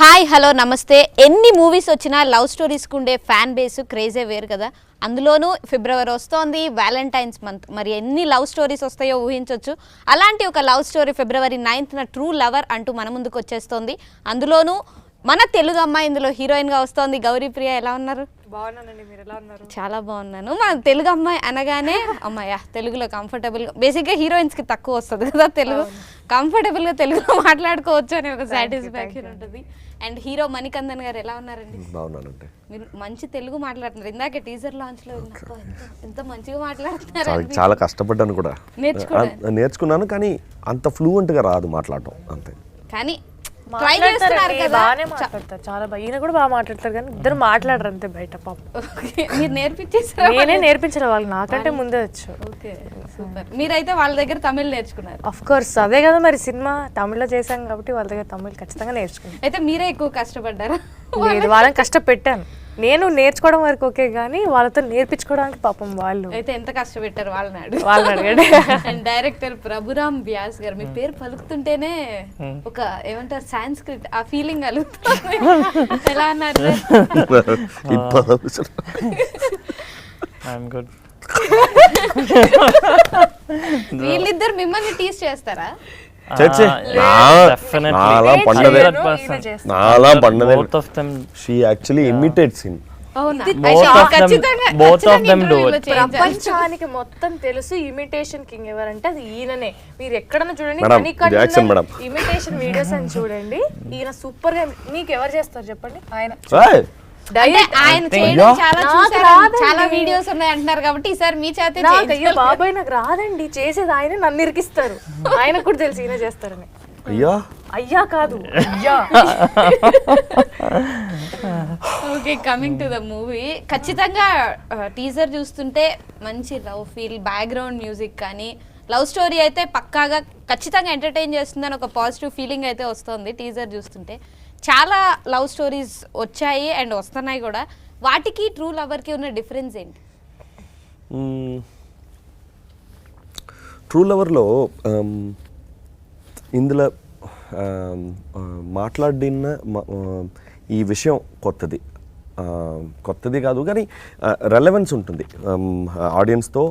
Hi hello నమస్తే. ఎన్ని movies వచ్చినా లవ్ స్టోరీస్కి ఉండే ఫ్యాన్ బేస్ క్రేజే వేరు కదా. అందులోనూ ఫిబ్రవరి వస్తోంది, వ్యాలంటైన్స్ మంత్. మరి ఎన్ని లవ్ స్టోరీస్ వస్తాయో ఊహించవచ్చు. అలాంటి ఒక లవ్ స్టోరీ ఫిబ్రవరి 9th ట్రూ లవర్ అంటూ మన ముందుకు వచ్చేస్తోంది. అందులోనూ మన తెలుగు అమ్మాయి ఇందులో హీరోయిన్గా వస్తోంది. గౌరీ ప్రియ. ఎలా ఉన్నారు? బాగున్నానండి, మీరు ఎలా ఉన్నారు? చాలా బాగున్నాను. మన తెలుగు అమ్మాయి అనగానే అమ్మాయ తెలుగులో కంఫర్టబుల్గా, బేసిక్గా హీరోయిన్స్కి తక్కువ వస్తుంది కదా తెలుగు, కంఫర్టబుల్గా తెలుగులో మాట్లాడుకోవచ్చు అనే ఒక సాటిస్ఫాక్షన్ ఉంటుంది. అండ్ హీరో మణికందన్ గారు ఎలా ఉన్నారండి? బాగున్నానండి. మీరు మంచి తెలుగు మాట్లాడుతున్నారు. ఇందాకే టీజర్ లాంచ్ లో ఎంత మంచిగా మాట్లాడుతున్నారు. చాలా కష్టపడ్డాను కూడా, నేర్చుకున్నాను. కానీ అంత ఫ్లూయెంట్గా రాదు మాట్లాడటం, అంతే. కానీ ట్రై చేస్తున్నారు కదా, బాగానే మాట్లాడతారు. చాలా బాగా, ఈయన కూడా బాగా మాట్లాడతారు. కానీ ఇద్దరు మాట్లాడరు అంతే బయట. పాపం మీరు నేర్పించేసారు? నేనే నేర్పించాలి వాళ్ళు, నాకంటే ముందే వచ్చు. Okay, super. మీరైతే వాళ్ళ దగ్గర తమిళ్ నేర్చుకున్నారు? ఆఫ్ కోర్స్, అదే కదా మరి సినిమా తమిళ్లో చేశాం కాబట్టి వాళ్ళ దగ్గర తమిళ్ ఖచ్చితంగా నేర్చుకున్నాను. అయితే మీరే ఎక్కువ కష్టపడ్డారా? లేదు, వాళ్ళని కష్టపెట్టాను. నేను నేర్చుకోవడం వరకు ఓకే, కానీ వాళ్ళతో నేర్పించుకోవడానికి పాపం వాళ్ళు అయితే ఎంత కష్టపెట్టారు వాళ్ళని అడగండి. అండ్ డైరెక్టర్ ప్రభురామ్ వ్యాస్ గారు, మీ పేరు పలుకుతుంటేనే ఒక ఏమంటారు సాంస్క్రిట్ ఆ ఫీలింగ్ కలుగుతుంది. ఎలా అన్నారు? వీళ్ళిద్దరు మిమ్మల్ని టీస్ చేస్తారా? ప్రపంచానికి మొత్తం తెలుసు ఇమిటేషన్ కింగ్ ఎవరంటే అది ఈయననే. మీరు ఎక్కడన్నా చూడండి, ఇమిటేషన్ వీడియోస్ అని చూడండి, ఈయన సూపర్ గా. మీకు ఎవరు చేస్తారు చెప్పండి? ఆయన చాలా వీడియోస్ ఉన్నాయి అంటున్నారు కాబట్టి ఈసారి మీ చేత. అయ్యో బాబాయ్, నాకు రాదండి చేసేది, ఆయన నన్ను ఇరికిస్తారు. ఆయనకు కూడా తెలుసు ఈయన చేస్తారని. అయ్యా కాదు, అయ్యా. Okay, coming to the movie. ఖచ్చితంగా టీజర్ చూస్తుంటే మంచి లవ్ ఫీల్, బ్యాక్గ్రౌండ్ మ్యూజిక్ కానీ లవ్ స్టోరీ అయితే పక్కాగా ఖచ్చితంగా ఎంటర్టైన్ చేస్తుందని ఒక పాజిటివ్ ఫీలింగ్ అయితే వస్తుంది టీజర్ చూస్తుంటే. చాలా లవ్ స్టోరీస్ వచ్చాయి అండ్ వస్తున్నాయి కూడా. వాటికి ట్రూ లవర్కి ఉన్న డిఫరెన్స్ ఏంటి? ట్రూ లవర్లో ఇందులో మాట్లాడిన ఈ విషయం కొత్తది కాదు, కానీ రెలవెన్స్ ఉంటుంది ఆడియన్స్తో.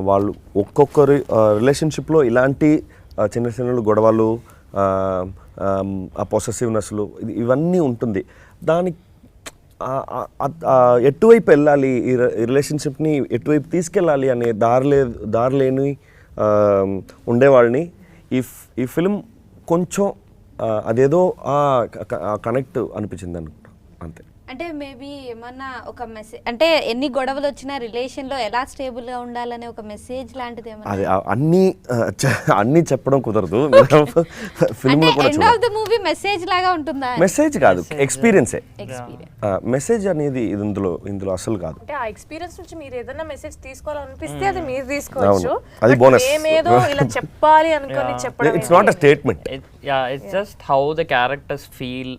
వాళ్ళు ఒక్కొక్కరి రిలేషన్షిప్లో ఇలాంటి చిన్న చిన్న గొడవలు, ఆ పొసెసివ్నెస్లు, ఇవన్నీ ఉంటుంది. దానికి ఎటువైపు వెళ్ళాలి, ఈ రిలేషన్షిప్ని ఎటువైపు తీసుకెళ్ళాలి అనే దారిలేని ఉండేవాళ్ళని ఈ ఫిలిం కొంచెం అదేదో కనెక్ట్ అనిపించింది అనుకుంటా, అంతే. అంటే మేబీ ఏమన్నా ఒక మెసేజ్, అంటే ఎన్ని గొడవలు వచ్చినా రిలేషన్లో ఎలా స్టేబుల్గా ఉండాలనే ఒక మెసేజ్ లాంటిది ఏమన్నా? అది అన్నీ చెప్పడం కుదరదు. మూవీ మెసేజ్ లాగా ఉంటుందా? మెసేజ్ కాదు, ఎక్స్పీరియన్సే. మెసేజ్ అనేది ఇందులో అసలు కాదు. అంటే ఆ ఎక్స్పీరియన్స్ నుంచి మీరు ఏదైనా మెసేజ్ తీసుకోవాలనిపిస్తే అది మీరు తీసుకోవచ్చు. అది బోనస్. ఏమేదో ఇలా చెప్పాలి అనుకొని చెప్పడం, it's not a statement. It's just how the characters feel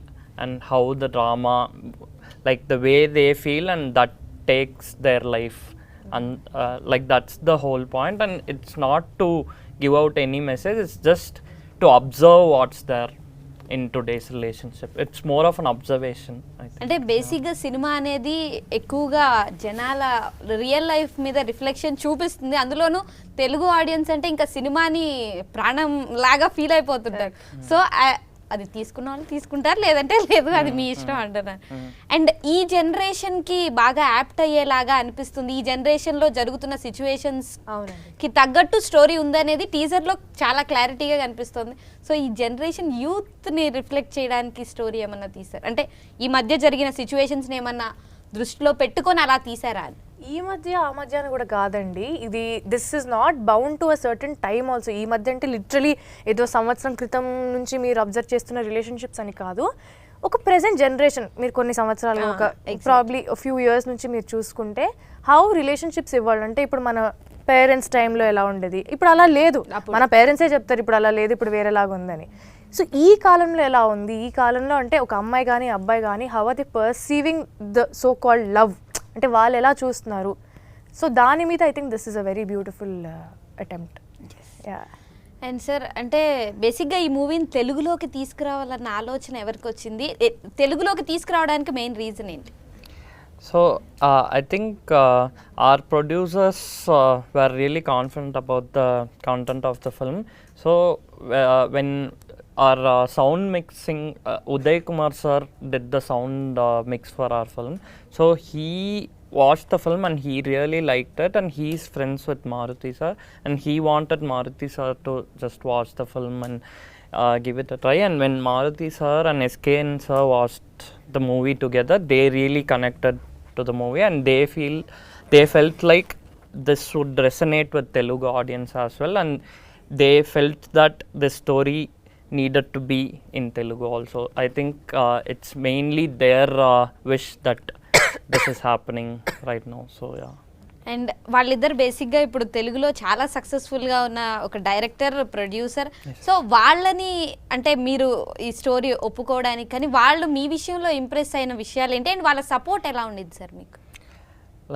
and how the drama, like the way they feel, and that takes their life, and like that's the whole point. And it's not to give out any message, it's just to observe what's there in today's relationship. It's more of an observation, I think. అంటే బేసిక్గా cinema అనేది ఎక్కువగా జనాల real life మీద reflection చూపిస్తుంది. అందులోనూ Telugu audience అంటే ఇంకా సినిమాని ప్రాణం లాగా ఫీల్ అయిపోతుంటారు. సో అది తీసుకున్న వాళ్ళు తీసుకుంటారు, లేదంటే లేదు, అది మీ ఇష్టం అంటున్నారు. అండ్ ఈ జనరేషన్కి బాగా యాప్ట్ అయ్యేలాగా అనిపిస్తుంది. ఈ జనరేషన్లో జరుగుతున్న సిచ్యువేషన్స్కి తగ్గట్టు స్టోరీ ఉందనేది టీజర్లో చాలా క్లారిటీగా కనిపిస్తుంది. సో ఈ జనరేషన్ యూత్ని రిఫ్లెక్ట్ చేయడానికి స్టోరీ ఏమన్నా తీశారు అంటే ఈ మధ్య జరిగిన సిచ్యువేషన్స్ని ఏమన్నా దృష్టిలో పెట్టుకొని అలా తీసారా? ఈ మధ్య ఆ మధ్య అని కూడా కాదండి, ఇది this is not bound to a certain time also. ఈ మధ్య అంటే లిటరలీ ఏదో సంవత్సరం క్రితం నుంచి మీరు అబ్జర్వ్ చేస్తున్న రిలేషన్షిప్స్ అని కాదు, ఒక ప్రెజెంట్ జనరేషన్ మీరు కొన్ని సంవత్సరాలు, ఒక ప్రాబ్లీ ఫ్యూ ఇయర్స్ నుంచి మీరు చూసుకుంటే హౌ రిలేషన్షిప్స్ ఇవ్వాలంటే ఇప్పుడు మన పేరెంట్స్ టైంలో ఎలా ఉండేది, ఇప్పుడు అలా లేదు. మన పేరెంట్సే చెప్తారు ఇప్పుడు అలా లేదు, ఇప్పుడు వేరేలాగా ఉందని. సో ఈ కాలంలో ఎలా ఉంది, ఈ కాలంలో అంటే ఒక అమ్మాయి కానీ అబ్బాయి కానీ how are the perceiving the so called love, అంటే వాళ్ళు ఎలా చూస్తున్నారు. సో దాని మీద I think this is a very beautiful attempt. And sir అంటే బేసిక్గా ఈ మూవీని తెలుగులోకి తీసుకురావాలన్న ఆలోచన ఎవరికి వచ్చింది, తెలుగులోకి తీసుకురావడానికి మెయిన్ రీజన్ ఏంటి? So I think our producers were really confident about the content of the film. So when our sound mixing, Uday Kumar sir did the sound mix for our film. So he watched the film and he really liked it, and he's friends with Maruti sir, and he wanted Maruti sir to just watch the film and give it a try. And when Maruti sir and SKN sir watched the movie together, they really connected to the movie, and they felt like this would resonate with Telugu audience as well, and they felt that the story needed to be in Telugu also. I think it's mainly their wish that this is happening right now. So yeah. And వాళ్ళిద్దరు బేసిక్గా ఇప్పుడు తెలుగులో చాలా సక్సెస్ఫుల్గా ఉన్న ఒక director, producer. So వాళ్ళని అంటే మీరు ఈ స్టోరీ ఒప్పుకోవడానికి కానీ వాళ్ళు మీ విషయంలో ఇంప్రెస్ అయిన విషయాలు ఏంటి, అండ్ వాళ్ళ సపోర్ట్ ఎలా ఉండేది సార్ మీకు?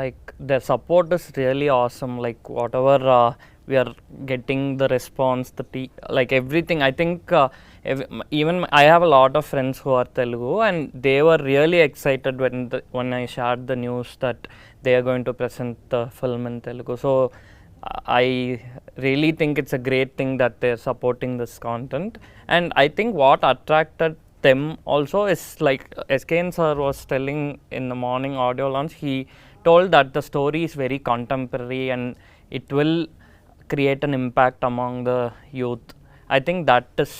Like their support is really awesome. Like whatever we are getting, the response, like everything. I think even I have a lot of friends who are Telugu, and they were really excited when I shared the news that they are going to present the film in Telugu. So I really think it's a great thing that they're supporting this content. And I think what attracted them also is like SKN sir was telling in the morning audio launch, he told that the story is very contemporary and it will create an impact among the youth. I think that is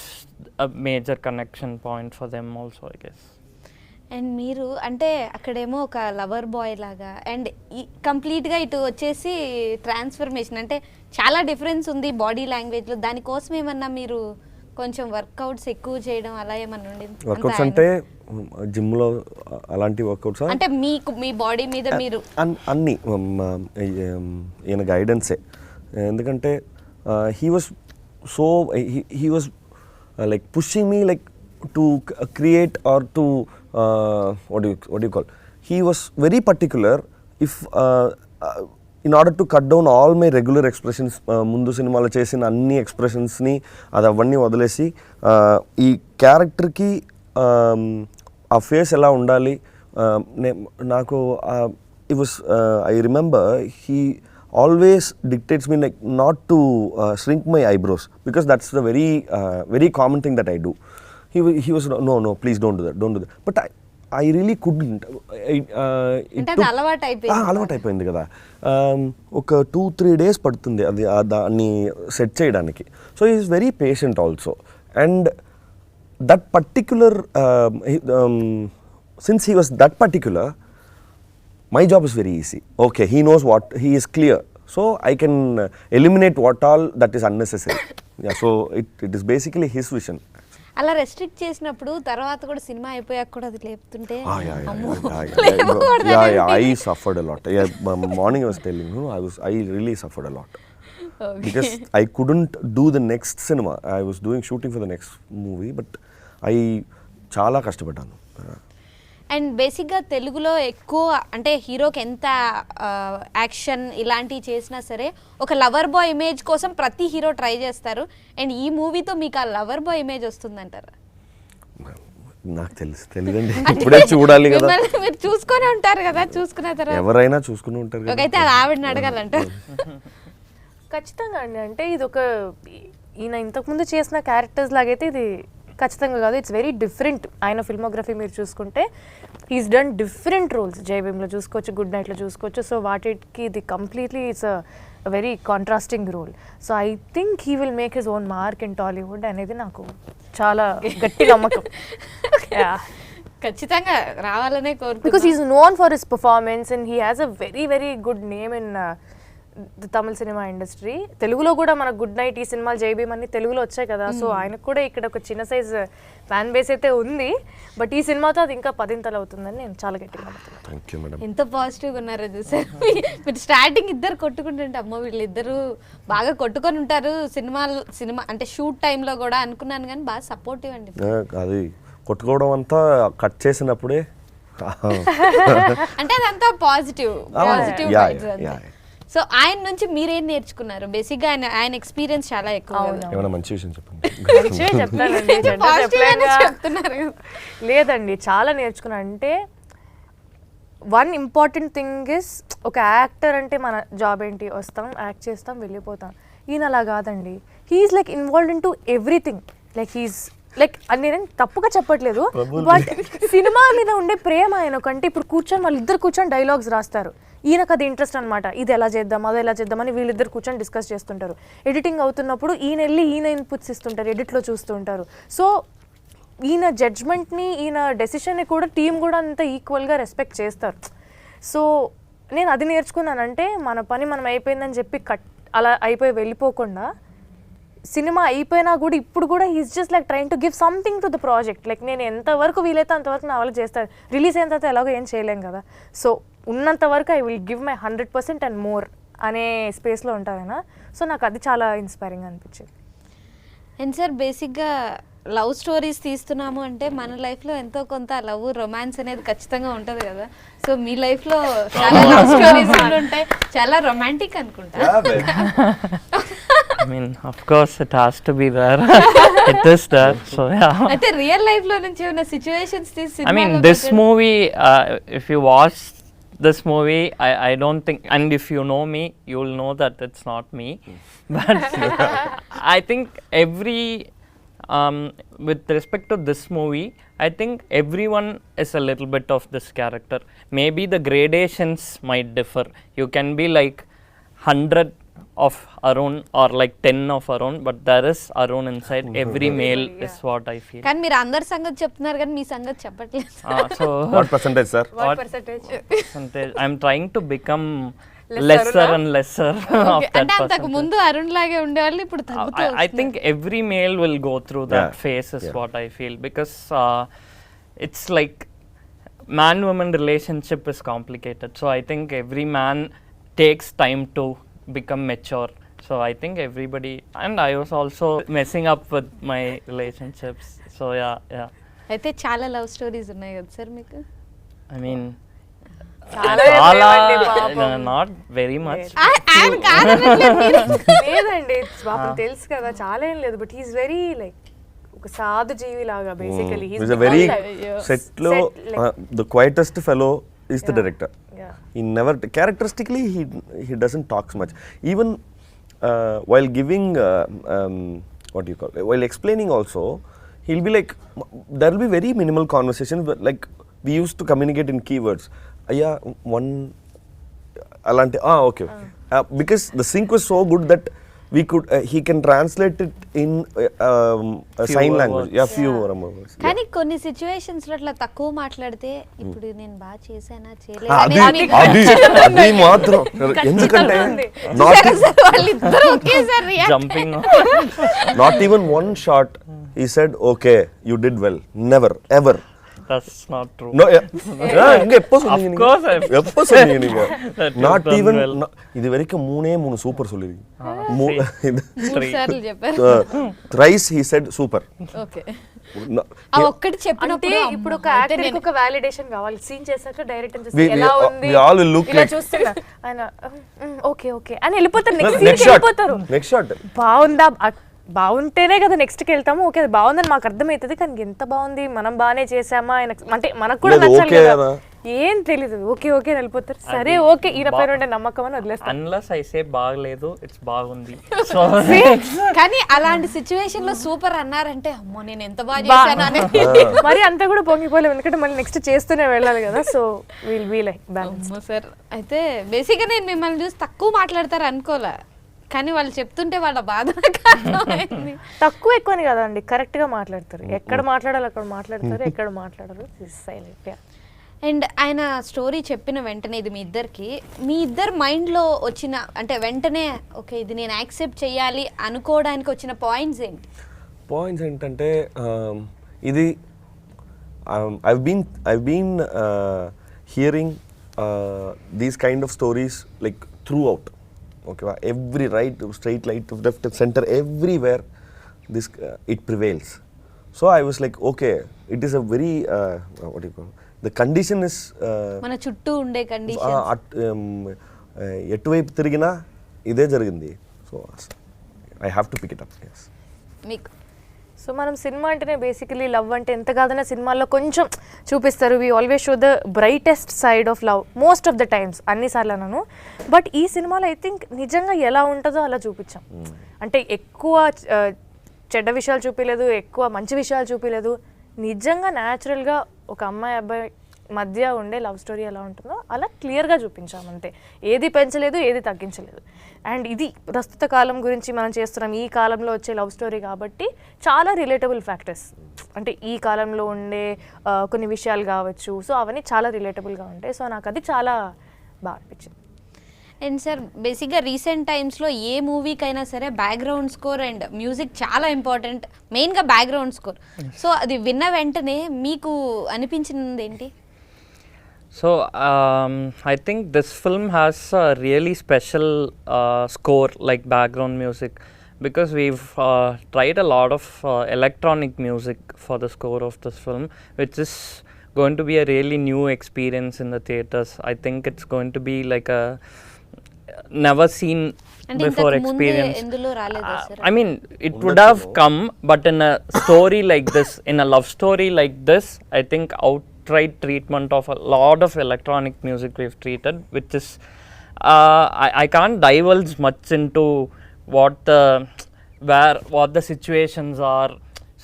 a major connection point for them also, I guess. And మీరు అంటే అక్కడేమో ఒక lover boy లాగా, and కంప్లీట్గా ఇటు వచ్చేసి transformation, అంటే చాలా డిఫరెన్స్ ఉంది బాడీ లాంగ్వేజ్లో. దానికోసం ఏమన్నా మీరు కొంచెం వర్కౌట్స్ ఎక్కువ చేయడం అలా ఏమన్నా ఉండింది? వర్కౌట్స్ అంటే జిమ్లో అలాంటి వర్కౌట్స్ అంటే మీకు మీ బాడీ మీద మీరు అన్నీ ఈయన గైడెన్సే. ఎందుకంటే he was like pushing me like to create are to what do you call, he was very particular if in order to cut down all my regular expressions, ముందు సినిమాలో చేసిన అన్ని ఎక్స్ప్రెషన్స్ని అది అవన్నీ వదిలేసి ఈ క్యారెక్టర్కి ఆ ఫేస్ ఎలా ఉండాలి నాకు it was I remember he always dictates me like not to shrink my eyebrows, because that's the very common thing that I do. He was no please don't do that, but I really couldn't. అలవాటు అయిపోయింది కదా. ఒక 2-3 days పడుతుంది అది దాన్ని set చేయడానికి. So he is very patient also, and that particular since he was that particular, my job is very easy. Okay, he knows what, he is clear, so I can eliminate what all that is unnecessary. Yeah, so it is basically his vision. అలా restrict చేసినప్పుడు తర్వాత కూడా cinema అయిపోయాక కూడా అది లేపుతుంటే I suffered a lot. Morning I was telling you, I really suffered a lot. Okay. Because I couldn't do the next cinema. I was doing shooting for the next movie, but I చాలా కష్టపడ్డాను. And బేసిక్గా తెలుగులో ఎక్కువ అంటే హీరోకి ఎంత action ఇలాంటివి చేసినా సరే ఒక లవర్ బాయ్ ఇమేజ్ కోసం ప్రతి హీరో ట్రై చేస్తారు. అండ్ ఈ మూవీతో మీకు ఆ లవర్ బాయ్ ఇమేజ్ వస్తుందంటారా? నాకు తెలియదండి, ఇప్పుడే చూడాలి కదా. మీరు చూసుకునే ఉంటారు కదా, చూసుకున్న తర్వాత ఎవరైనా చూసుకుని ఉంటారు కదా. అయితే అది ఆవిడని అడగాలంటారు. ఖచ్చితంగా అండి. అంటే ఇది ఒక ఈయన ఇంతకుముందు చేసిన క్యారెక్టర్స్ లాగైతే ఇది ఖచ్చితంగా కాదు. It's very different. ఆయన ఫిల్మోగ్రఫీ మీరు చూసుకుంటే హీస్ డన్ డిఫరెంట్ రోల్స్. జైభీంలో చూసుకోవచ్చు, గుడ్ నైట్లో చూసుకోవచ్చు. సో వాటికి ఇది completely it's a very contrasting role. So I think he will make his own mark in Tollywood అనేది నాకు చాలా గట్టి నమ్మకం. ఖచ్చితంగా రావాలనే కోరుకుంటున్నాను. Because he's known for his performance and he has a very very good name in Tamil cinema industry. తెలుగులో కూడా మన గుడ్ నైట్, ఈ సినిమాలు, జైభీం అన్ని తెలుగులో వచ్చాయి కదా. సో ఆయనకు కూడా ఇక్కడ ఒక చిన్న సైజ్ ఫ్యాన్ బేస్ అయితే ఉంది. బట్ ఈ సినిమాతో అది ఇంకా 10 తల అవుతుందని నేను చాలా గట్టిగా నమ్ముతున్నాను. ఎంత పాజిటివ్గా ఉన్నారో చూసారు. మీరు స్టార్టింగ్ ఇద్దరు కొట్టుకుంటుంటే అమ్మో వీళ్ళిద్దరు బాగా కొట్టుకొని ఉంటారు సినిమా అంటే షూట్ టైంలో కూడా అనుకున్నాను, కానీ బాగా సపోర్టివ్ అండి. అది కొట్టుకోవడం అంతా కట్ చేసినప్పుడే అంటే అదంతా పాజిటివ్. సో ఆయన నుంచి మీరేం నేర్చుకున్నారు? బేసిక్గా ఆయన ఎక్స్పీరియన్స్ చాలా ఎక్కువ కదా. ఏమైనా మంచి విషయం చెప్పండి. మంచిగా చెప్తానండి, చెడ్డ Positive గానే చెప్పలేనుగా. చెప్తున్నారు కదా. లేదండి, చాలా నేర్చుకున్నా. అంటే వన్ ఇంపార్టెంట్ థింగ్ ఇస్, ఒక యాక్టర్ అంటే మన జాబ్ ఏంటి, వస్తాం యాక్ట్ చేస్తాం వెళ్ళిపోతాం. ఈయన అలా కాదండి. He's like involved in to everything. Like he's like, నేనేం తప్పుగా చెప్పట్లేదు, బట్ సినిమా మీద ఉండే ప్రేమ ఆయనకంటే, ఇప్పుడు కూర్చొని వాళ్ళిద్దరు కూర్చొని డైలాగ్స్ రాస్తారు, ఈయనకు అది ఇంట్రెస్ట్ అనమాట. ఇది ఎలా చేద్దాం, అది ఎలా చేద్దామని వీళ్ళిద్దరు కూర్చొని డిస్కస్ చేస్తుంటారు. ఎడిటింగ్ అవుతున్నప్పుడు ఈయన ఇన్పుట్స్ ఇస్తుంటారు, ఎడిట్లో చూస్తూ ఉంటారు. సో ఈయన జడ్జ్మెంట్ని, ఈయన డెసిషన్ని కూడా టీం కూడా అంత ఈక్వల్గా రెస్పెక్ట్ చేస్తారు. సో నేను అది నేర్చుకున్నానంటే, మన పని మనం అయిపోయిందని చెప్పి అలా అయిపోయి వెళ్ళిపోకుండా, సినిమా అయిపోయినా కూడా ఇప్పుడు కూడా he's just like train to give something to the project. Like నేను ఎంతవరకు వీలైతే అంతవరకు నా వాళ్ళు చేస్తారు. రిలీజ్ అయిన తర్వాత ఎలాగో ఏం చేయలేం కదా. సో ఉన్నంత వరకు I will give my 100% and more అనే స్పేస్లో ఉంటారైనా. సో నాకు అది చాలా ఇన్స్పైరింగ్ అనిపించింది. అండ్ సార్, బేసిక్గా లవ్ స్టోరీస్ తీస్తున్నాము అంటే మన లైఫ్లో ఎంతో కొంత లవ్, రొమాన్స్ అనేది ఖచ్చితంగా ఉంటుంది కదా. సో మీ లైఫ్లో చాలా లవ్ స్టోరీస్ ఉంటాయి, చాలా రొమాంటిక్ అనుకుంటా. I mean, of course, it has to be there. It is there, so yeah. అయితే రియల్ లైఫ్లో నుంచి ఏమైనా సిచ్యువేషన్స్ తీసి I mean, this movie, if you watch this movie, I don't think, and if you know me, you'll know that it's not me. But I think with respect to this movie, I think everyone is a little bit of this character. Maybe the gradations might differ. You can be like 100 of Arun or like 10 of Arun, but there is Arun inside every male, is what I feel. కానీ మీరు అందరి సంగతి చెప్తున్నారు కానీ మీ సంగతి చెప్పట్లేదు. So What percentage, sir? What percentage? I'm trying to become lesser and lesser of that అంటే అంతకు percentage. ముందు అరుణ్ లాగే ఉండేవాళ్ళు, ఇప్పుడు తగ్గుతూ I think every male will go through that phase, is what I feel, because it's like man-woman relationship is complicated. So I think every man takes time to become mature. So I think everybody, and I was also messing up with my relationships. So yeah. అయితే చాలా love stories ఉన్నాయి కదా sir మీకు? I mean, చాలా లేవండి పాపం. not very much. ఆయన కాదనట్లేదు మీరు. లేదండి, పాపం తెలుసు కదా, చాలా ఏం లేదు. బట్ హీస్ వెరీ లైక్ ఒక సాధు జీవి లాగా basically. He's a very set lo, the quietest fellow is the director. He never, characteristically he doesn't talk much. Even while giving what do you call it, while explaining also, he'll be like, there will be very minimal conversations, but like we used to communicate in keywords. Ayya, one alanti, okay. Because the sync was so good that we could, he can translate it in sign language. Few words. కానీ కొన్ని situations లో అట్లా తక్కువ మాట్లాడితే, ఇప్పుడు నేను బాగా చేశానా అది మాత్రం ఎందుకంటే వాళ్ళిద్దరూ ఒకేసారి Jumping on. not even one shot he said okay you did well, never ever. That's not true. No, inga eppo Of course eppo sonninga ninga That you've not done even well. ఇది వరకు మూడు super solidi మూడు సార్లు చెప్పారు. thrice he said super. Okay, ఆ ఒక్కటి అంటే చెప్పినప్పుడు ఇప్పుడు ఒక యాక్టర్ ఒక వాలిడేషన్ కావాలి. సీన్ చేశాక డైరెక్టర్ చూసి We- ఎలా we- ఉంది, we all will look ఇలా like- చూస్తున్నా ఆయన ఓకే ఓకే అని వెళ్ళిపోతారు. నెక్స్ట్ next సీన్ shot వెళ్ళిపోతారు. next shot బాగుందా, బాగుంటేనే కదా నెక్స్ట్కి వెళ్తాము. ఓకే అది బాగుందని మాకు అర్థమవుతుంది, కానీ ఎంత బాగుంది, మనం బాగానే చేసామా, ఆయన అంటే మనకు కూడా లేదు, నచ్చాలి okay కదా. కదా. ఏం తెలీదు, ఓకే ఓకే వెళ్ళిపోతారు. సరే ఓకే, ఈయన పేరు ఉండే నమ్మకం అని వదిలేస్తాను. Unless I say బాగలేదు, it's బాగుంది. So కానీ అలాంటి సిచ్యువేషన్ లో సూపర్ అన్నారంటే, అమ్మో నేను ఎంత బాగా చేశాను అనేది. మరి అంతా కూడా పొంగిపోలేము, ఎందుకంటే మళ్ళీ నెక్స్ట్ చేస్తూనే వెళ్ళాలి కదా. So will be like balance. అమ్మో సార్, అయితే బేసిక్గా నేను మిమ్మల్ని చూసి తక్కువ మాట్లాడతారు అనుకోలే, కానీ వాళ్ళు చెప్తుంటే వాళ్ళ బాధ నాకు అర్థమైంది. తక్కువ ఎక్కువని కదండి, కరెక్ట్ గా మాట్లాడతారు. ఎక్కడ మాట్లాడాలి అక్కడ మాట్లాడతారు, ఎక్కడ మాట్లాడరు సైలెంట్. అండ్ ఆయన స్టోరీ చెప్పిన వెంటనే, ఇది మీ ఇద్దరు మైండ్లో వచ్చిన, అంటే వెంటనే ఓకే ఇది నేను యాక్సెప్ట్ చేయాలి అనుకోవడానికి వచ్చిన పాయింట్స్ ఏంటి? పాయింట్స్ ఏంటంటే ఇది I've been hearing these kind of stories like throughout. Okay, every right, straight, left, center, everywhere this it prevails. So I was like, okay, it is a very what do you call, the condition is మన చుట్టూ ఉండే condition ఎటువైపు తిరిగినా ఇదే జరిగింది. So I have to pick it up. మీకు so మనం cinema అంటేనే బేసికలీ లవ్ అంటే ఎంత కాదన్నా సినిమాల్లో కొంచెం చూపిస్తారు. We always show the brightest side of love most of the times, అన్నిసార్లు అన్నాను. బట్ ఈ సినిమాలో ఐ థింక్ నిజంగా ఎలా ఉంటుందో అలా చూపించాం. అంటే ఎక్కువ చెడ్డ విషయాలు చూపించలేదు, ఎక్కువ మంచి విషయాలు చూపించలేదు. నిజంగా న్యాచురల్గా ఒక అమ్మాయి అబ్బాయి మధ్య ఉండే లవ్ స్టోరీ ఎలా ఉంటుందో అలా క్లియర్గా చూపించాము అంతే. ఏది పెంచలేదు, ఏది తగ్గించలేదు. అండ్ ఇది ప్రస్తుత కాలం గురించి మనం చేస్తున్నాం, ఈ కాలంలో వచ్చే లవ్ స్టోరీ కాబట్టి చాలా రిలేటబుల్ ఫ్యాక్టర్స్, అంటే ఈ కాలంలో ఉండే కొన్ని విషయాలు కావచ్చు. సో అవన్నీ చాలా రిలేటబుల్గా ఉంటాయి. సో నాకు అది చాలా బాగా అనిపించింది. అండ్ సార్ బేసిక్గా రీసెంట్ టైమ్స్లో ఏ మూవీకైనా సరే బ్యాక్గ్రౌండ్ స్కోర్ అండ్ మ్యూజిక్ చాలా ఇంపార్టెంట్, మెయిన్గా బ్యాక్గ్రౌండ్ స్కోర్. సో అది విన్న వెంటనే మీకు అనిపించింది ఏంటి? So I think this film has a really special score, like background music, because we've tried a lot of electronic music for the score of this film, which is going to be a really new experience in the theatres. I think it's going to be like a never seen before experience. I mean, it would have come, but in a story like this, in a love story like this, I think outright treatment of a lot of electronic music we've treated, which is I can't divulge much into what the situations are,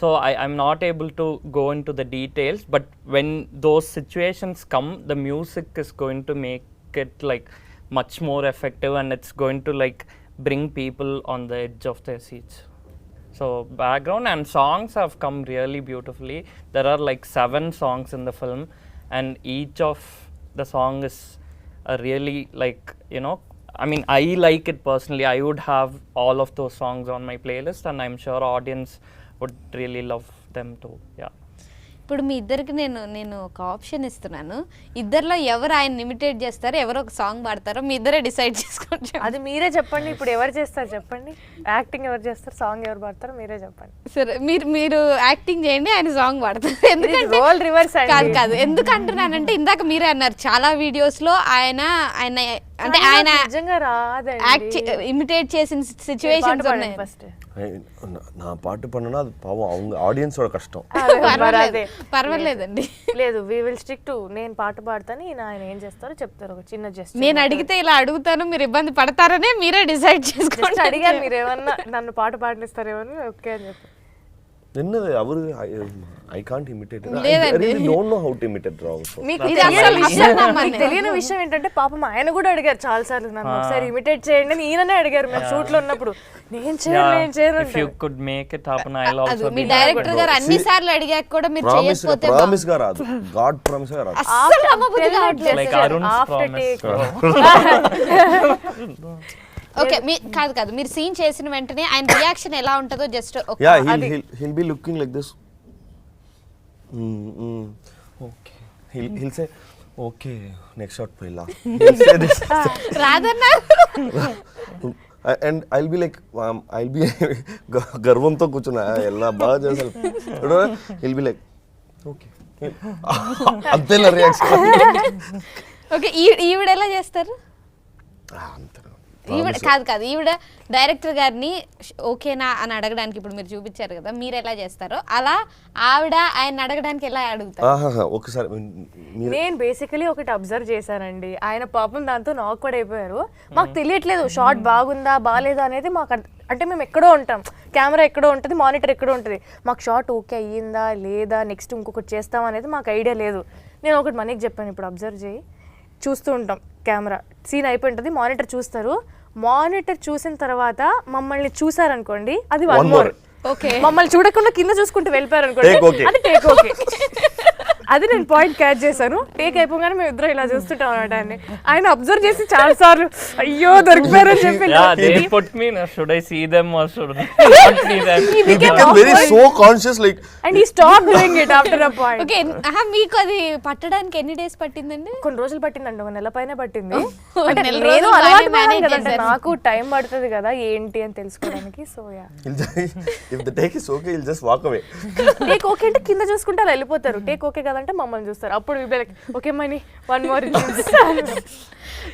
so I'm not able to go into the details, but when those situations come, the music is going to make it like much more effective, and it's going to like bring people on the edge of their seats. So background and songs have come really beautifully. There are like 7 songs in the film, and each of the song is a really like, you know, I mean, I like it personally. I would have all of those songs on my playlist, and I'm sure audience would really love them too. Yeah. ఇప్పుడు మీ ఇద్దరికి నేను ఒక option ఇస్తున్నాను. ఇద్దరిలో ఎవరు ఆయన imitate చేస్తారో, ఎవరు ఒక సాంగ్ పాడతారో మీ ఇద్దరే డిసైడ్ చేసుకోవచ్చు. అది మీరే చెప్పండి. ఇప్పుడు ఎవరు చేస్తారు చెప్పండి, యాక్టింగ్ ఎవరు చేస్తారు, సాంగ్ ఎవరు పాడతారో మీరే చెప్పండి. సరే, మీరు యాక్టింగ్ చేయండి, ఆయన సాంగ్ పాడతారు. ఎందుకంటే రోల్ రివర్స్ కాదు ఎందుకంటున్నానంటే ఇందాక మీరే అన్నారు చాలా వీడియోస్ లో ఆయన అంటే ఆయన నిజంగా రాదండి ఇమిటేట్ చేసిన సిచ్యువేషన్స్ ఉన్నాయి. ఫస్ట్ నా పాట పడినా అది పాపం ఆడియన్స్ కూడా కష్టం. పర్వాలేదండి. లేదు, వి విల్ స్టిక్ టు నేను పాట పాడతాను, ఆయన ఏం చేస్తారో చెప్తారు. ఒక చిన్న జస్ట్ నేను అడిగితే ఇలా అడుగుతాను, మీరు ఇబ్బంది పడతారనే మీరే డిసైడ్ చేసుకోండి. అడిగారు మీరు ఏమన్నా నన్ను పాట పాడిస్తారేమని, ఓకే అని చెప్పి. I can't imitate it. I really don't know how to imitate Rao. మీకు తెలియని విషయం ఏంటంటే పాపం ఆయన కూడా అడిగారు చాలా సార్లు నన్ను ఒకసారి ఇమిటేట్ చేయండి అని. ఈయననే అడిగారు మేము షూట్ లో ఉన్నప్పుడు. నేను చేయను. If you could make it happen, I'll also me director గారు అన్ని సార్లు అడిగాక కూడా మీరు చేయకపోతే ప్రామిస్ గా రాదు. గాడ్ ప్రామిస్ గా రాదు. అస్సలు నమ్మబుద్ధి కావట్లేదు. like Arun's promise. ఓకే, కాదు మీరు సీన్ చేసిన వెంటనే ఆయన రియాక్షన్ ఎలా ఉంటుందో just he'll be looking like this. Okay. He'll say, okay, next shot pehla. He'll say this. రాదన్నా. And I'll be like, I'll be గర్వంతో కూర్చున్నా ఎలా బాగా చేసాను. He'll be like, okay. అంతేలా రియాక్షన్. ఓకే, ఈవిడ ఎలా చేస్తారు? కాదు ఈవిడ డైరెక్టర్ గారిని ఓకేనా అని అడగడానికి ఇప్పుడు మీరు చూపించారు కదా, మీరు ఎలా చేస్తారో అలా ఆవిడ ఆయన అడగడానికి ఎలా అడుగుతారు? ఒకసారి నేను బేసికలీ ఒకటి అబ్జర్వ్ చేశానండి. ఆయన పాపం దాంతో నాకు కూడా అయిపోయారు. మాకు తెలియట్లేదు షార్ట్ బాగుందా బాగాలేదా అనేది. మాకు అంటే మేము ఎక్కడో ఉంటాం, కెమెరా ఎక్కడో ఉంటుంది, మానిటర్ ఎక్కడో ఉంటుంది. మాకు షార్ట్ ఓకే అయ్యిందా లేదా, నెక్స్ట్ ఇంకొకటి చేస్తాం అనేది మాకు ఐడియా లేదు. నేను ఒకటి మనకి చెప్పాను, ఇప్పుడు అబ్జర్వ్ చేయి, చూస్తూ ఉంటాం కెమెరా సీన్ అయిపోయి ఉంటుంది, మానిటర్ చూస్తారు. మానిటర్ చూసిన తర్వాత మమ్మల్ని చూసారనుకోండి, అది వన్ మోర్. మమ్మల్ని చూడకుండా కింద చూసుకుంటూ వెళ్ళిపోయారు అనుకోండి, అది టేక్ ఓకే. అది నేను పాయింట్ క్యాచ్ చేశాను. టేక్ అయిపోగానే మేము ఇద్దరు ఇలా చూస్తుంటాం అనమాట. అండి ఆయన అబ్జర్వ్ చేసి చాలా సార్లు అయ్యో దొరికిపోయారని చెప్పి మీకు అది పట్టడానికి ఎన్ని డేస్ పట్టిందండి? కొన్ని రోజులు పట్టిందండి, ఒక నెల పైన పట్టింది. నేను అలవాటు పడ్డాను కదండి, నాకు టైం పడుతుంది కదా ఏంటి అని తెలుసుకోవడానికి. సో యా, టేక్ ఓకే అంటే కింద చూసుకుంటే వెళ్ళిపోతారు. టేక్ ఓకే కదండి అంటే మమ్మల్ని చూస్తారు. అప్పుడు ఓకే మనీ 1 more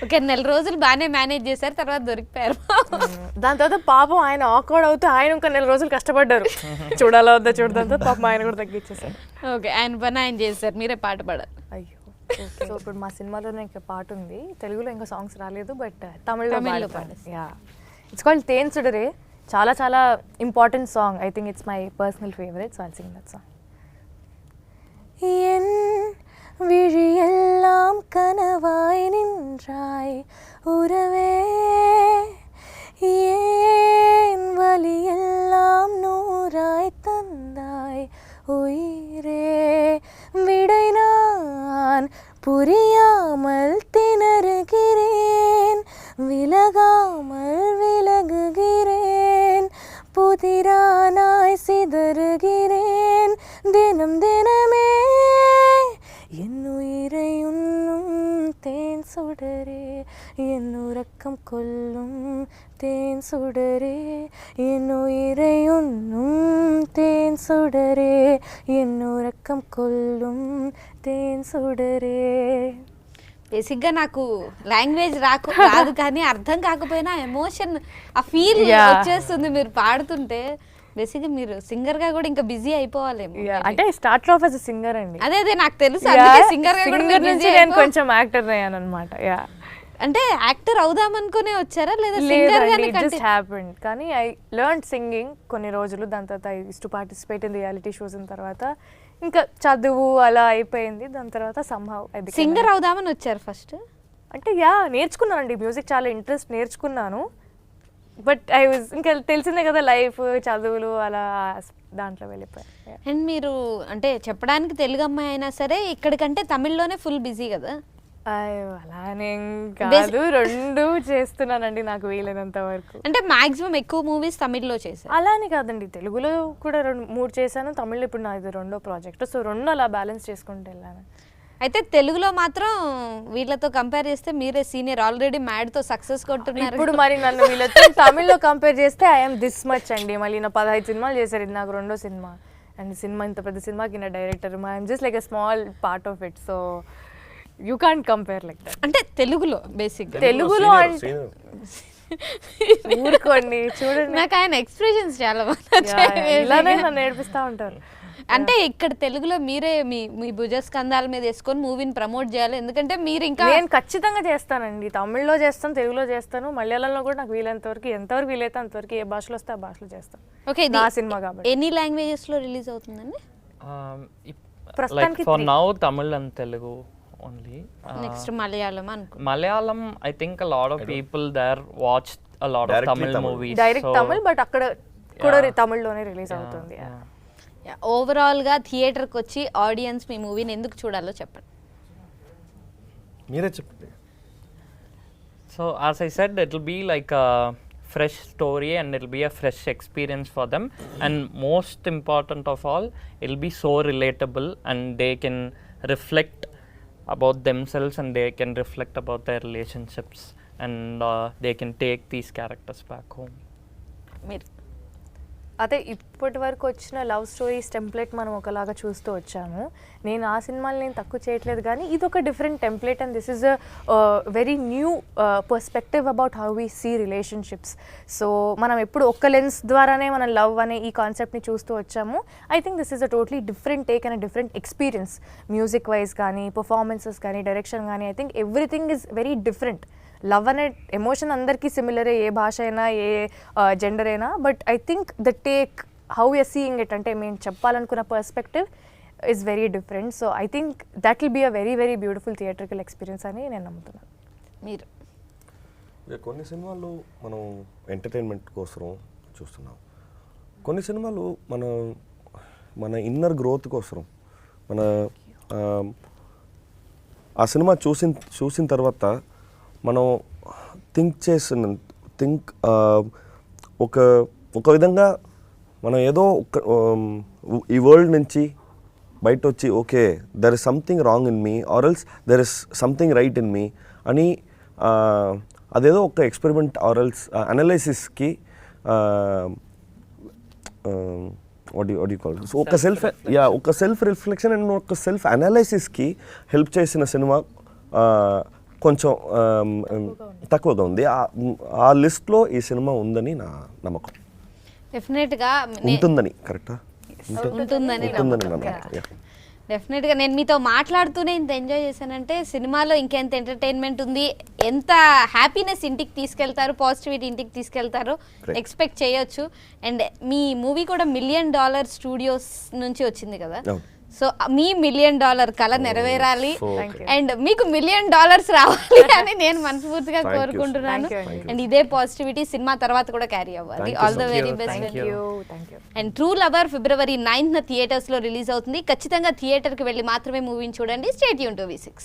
ఓకే, 4 నెలలు బాగానే మేనేజ్ చేశారు, తర్వాత దొరికిపోయారు. దాని తర్వాత పాపం ఆయన ఆక్వర్డ్ అవుతూ ఆయన ఇంకా 4 నెలలు కష్టపడ్డారు. చూడాలా వద్దా చూడడంతో పాపం ఆయన కూడా తగ్గించేశారు. ఓకే, ఆయన పని ఆయన చేశారు, మీరే పాట పాడారు. అయ్యో. సో ఇప్పుడు మా సినిమాలోనే ఇంకా పాట ఉంది, తెలుగులో ఇంకా సాంగ్స్ రాలేదు, బట్ తమిళ్లో yeah, it's called Then Sudare. చాలా చాలా important song. I think it's my personal favourite, so I'll sing that song. என் விழியெல்லாம் கனவாய் நின்றாய் உறவே, ஏன் வலியெல்லாம் நூறாய் தந்தாய் உயிரே, விடை நான் புரியாமல் திணறுகிறேன், விலகாமல் விலகுகிறேன், புதிரானாய் சிதறுகிறேன் தினம் தினமே, என் உயிரை உண்ணும் தேன் சுடரே, என் உறக்கம் கொல்லும் தேன் சுடரே, என் உயிரை உண்ணும் தேன் சுடரே, என் உறக்கம் கொல்லும் தேன் సుడరే. బేసిక్గా నాకు లాంగ్వేజ్ రాదు కానీ అర్థం కాకపోయినా ఎమోషన్, ఆ ఫీల్ వచ్చేస్తుంది మీరు పాడుతుంటే. బేసిక్గా మీరు సింగర్ గా కూడా ఇంకా బిజీ అయిపోవాలేమో. అంటే స్టార్ట్ ఆఫ్ యాజ్ సింగర్ అండి. అదే నాకు తెలుసు, అందుకే సింగర్ గా కూడా నుంచి నేను కొంచెం యాక్టర్ అయ్యాను అనమాట. యా, అంటే యాక్టర్ అవుదాం అనుకునే వచ్చారా లేదా సింగర్ గానే? Just happened. కానీ ఐ లెర్న్ సింగింగ్ కొన్ని రోజులు, దాని తర్వాత I used to participate in reality shows. తర్వాత ఇంకా చదువు అలా అయిపోయింది. దాని తర్వాత సంహౌ సింగర్ అవుదామని వచ్చారు ఫస్ట్. అంటే యా, నేర్చుకున్నానండి మ్యూజిక్, చాలా ఇంట్రెస్ట్, నేర్చుకున్నాను. బట్ ఐ వాజ్ ఇంకా తెలిసిందే కదా లైఫ్, చదువులు అలా దాంట్లో వెళ్ళిపోయాను. అండ్ మీరు అంటే చెప్పడానికి తెలుగు అమ్మాయి అయినా సరే ఇక్కడికంటే తమిళ్లోనే ఫుల్ బిజీ కదా? అలానే కాదు, 2 చేస్తున్నానండి నాకు వీలైనంత వరకు. అంటే మాక్సిమం ఎక్కువ మూవీస్ తమిళ్లో చేశాను అలానే కాదండి, తెలుగులో కూడా 2-3 చేశాను, తమిళ్లో ఇప్పుడు నాది 2వ ప్రాజెక్ట్. సో 2 అలా బ్యాలెన్స్ చేసుకుంటూ వెళ్ళాను. అయితే తెలుగులో మాత్రం వీళ్ళతో కంపేర్ చేస్తే మీరే సీనియర్, ఆల్రెడీ మ్యాడ్ తో సక్సెస్ కొట్టున్నారు. ఇప్పుడు మరి నన్ను వీళ్ళతో తమిళ్లో కంపేర్ చేస్తే ఐఎమ్ దిస్ మచ్ అండి. మళ్ళీ నా 15 సినిమాలు చేశారు, ఇది నాకు 2వ సినిమా. అండ్ సినిమా, ఇంత పెద్ద సినిమాకి నా director, I'm just like a small part of it. So you can't compare like that. అంటే తెలుగులో బేసిక్ తెలుగులో అంటే ఊరుకోండి, చూడండి నాకు ఆయన ఎక్స్ప్రెషన్స్ చాలా ఇలానే నన్ను నేర్పిస్తూ ఉంటారు. అంటే ఇక్కడ తెలుగులో మీరే మీ భుజస్కంధాల మీద వేసుకొని మూవీని ప్రమోట్ చేయాలి, ఎందుకంటే మీరు ఇంకా. నేను ఖచ్చితంగా చేస్తానండి, తమిళ్లో చేస్తాను, తెలుగులో చేస్తాను, మలయాళంలో కూడా నాకు వీలైనంత వరకు, ఎంతవరకు వీలైతే అంతవరకు, ఏ భాషలో వస్తే ఆ భాషలో చేస్తాను. ఓకే, నా సినిమా కాబట్టి. ఎన్ని లాంగ్వేజెస్ లో రిలీజ్ అవుతుందండి ప్రస్తుతానికి? For now Tamil and Telugu only. Next Malayalam Malayalam, I think a lot of people there watch a lot of Tamil movies. Direct Tamil, but akkada kuda Tamil lone release avutundi. Overall గా theatre కి వచ్చి audience మీ మూవీని ఎందుకు చూడాలో చెప్పండి. మీరే చెప్పండి. So as I said, it will be like a fresh story and it will be a fresh experience for them, and most important of all, it will be so relatable and they can reflect about themselves and they can reflect about their relationships and they can take these characters back home. అదే ఇప్పటి వరకు వచ్చిన love stories template మనం ఒకలాగా చూస్తూ వచ్చాము. నేను ఆ సినిమాలు నేను తక్కువ చేయట్లేదు, కానీ ఇది ఒక different template and this is a very new perspective about how we see relationships. So మనం ఎప్పుడు ఒక్క లెన్స్ ద్వారానే మనం లవ్ అనే ఈ కాన్సెప్ట్ని చూస్తూ వచ్చాము. I think this is a totally different take and different experience. Music wise కానీ, పర్ఫార్మెన్సెస్ కానీ, డైరెక్షన్ కానీ, I think everything is very different. Love అనే ఎమోషన్ అందరికీ సిమిలరే, ఏ భాష అయినా, ఏ జెండర్ అయినా, but I think the take how your seeing it, అంటే మేము చెప్పాలనుకున్న perspective is very different. So I think that will be a very very beautiful theatrical experience అని నేను నమ్ముతున్నాను. మీరు కొన్ని సినిమాలు మనం ఎంటర్టైన్మెంట్ కోసం చూస్తున్నాం, కొన్ని సినిమాలు మన ఇన్నర్ గ్రోత్ కోసం, ఆ సినిమా చూసిన తర్వాత మనం ఒక విధంగా మనం ఏదో ఈ వరల్డ్ నుంచి బయట వచ్చి okay there is something wrong in me or else there is something right in me అని అదేదో ఒక ఎక్స్పెరిమెంట్ ఆర్ ఎల్స్ అనాలిసిస్కి వాట్ యూ కాల్ సో ఒక సెల్ఫ్ రిఫ్లెక్షన్ అండ్ ఒక సెల్ఫ్ అనాలిసిస్కి హెల్ప్ చేసిన సినిమా కొంచెం తక్కువగా ఉంది. ఆ లిస్ట్లో ఈ సినిమా ఉందని నా నమ్మకం. డెఫినెట్గా ఉంటుందని కరెక్టా ఉంటుందని నమ్మకం. డెఫినెట్గా నేను మీతో మాట్లాడుతూనే ఇంత ఎంజాయ్ చేశానంటే సినిమాలో ఇంకెంత ఎంటర్టైన్మెంట్ ఉంది, ఎంత హ్యాపీనెస్ ఇంటికి తీసుకెళ్తారు, పాజిటివిటీ ఇంటికి తీసుకెళ్తారు ఎక్స్పెక్ట్ చేయొచ్చు. అండ్ మీ మూవీ కూడా $1 million స్టూడియోస్ నుంచి వచ్చింది కదా, సో మీ $1 million కళ నెరవేరాలి అండ్ మీకు $1 million రావాలి అని నేను మనస్ఫూర్తిగా కోరుకుంటున్నాను. అండ్ ఇదే పాజిటివిటీ సినిమా తర్వాత కూడా క్యారీ అవ్వాలి. All the very best. And true lover February 9th theatres లో రిలీజ్ అవుతుంది. ఖచ్చితంగా థియేటర్ కి వెళ్ళి మాత్రమే మూవీని చూడండి. Stay tune to V6.